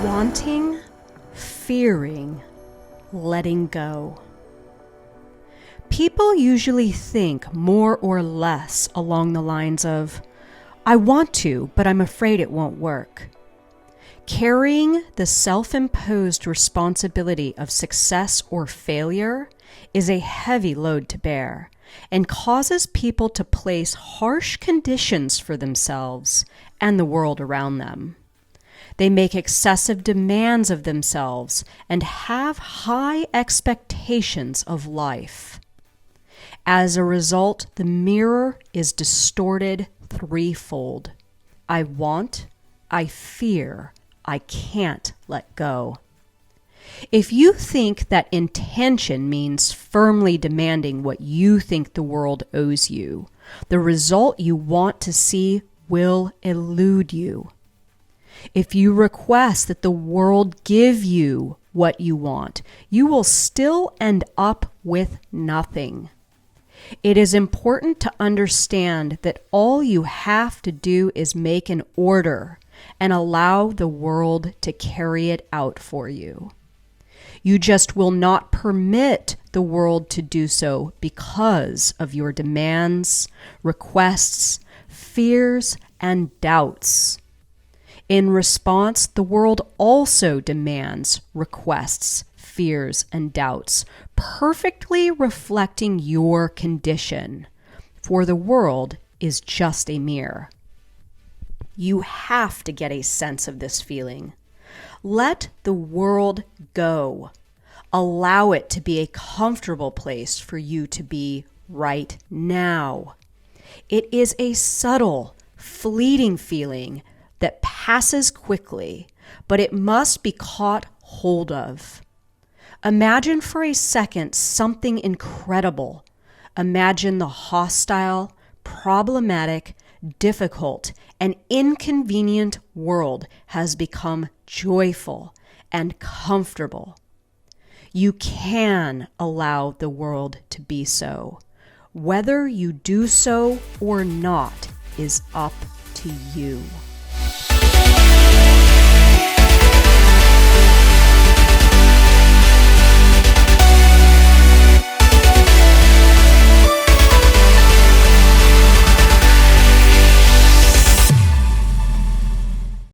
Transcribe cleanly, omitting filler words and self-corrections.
Wanting, fearing, letting go. People usually think more or less along the lines of, I want to, but I'm afraid it won't work. Carrying the self-imposed responsibility of success or failure is a heavy load to bear and causes people to place harsh conditions for themselves and the world around them. They make excessive demands of themselves and have high expectations of life. As a result, the mirror is distorted threefold. I want, I fear, I can't let go. If you think that intention means firmly demanding what you think the world owes you, the result you want to see will elude you. If you request that the world give you what you want, you will still end up with nothing. It is important to understand that all you have to do is make an order and allow the world to carry it out for you. You just will not permit the world to do so because of your demands, requests, fears, and doubts. In response, the world also demands, requests, fears, and doubts, perfectly reflecting your condition, for the world is just a mirror. You have to get a sense of this feeling. Let the world go. Allow it to be a comfortable place for you to be right now. It is a subtle, fleeting feeling that passes quickly, but it must be caught hold of. Imagine for a second something incredible. Imagine the hostile, problematic, difficult, and inconvenient world has become joyful and comfortable. You can allow the world to be so. Whether you do so or not is up to you.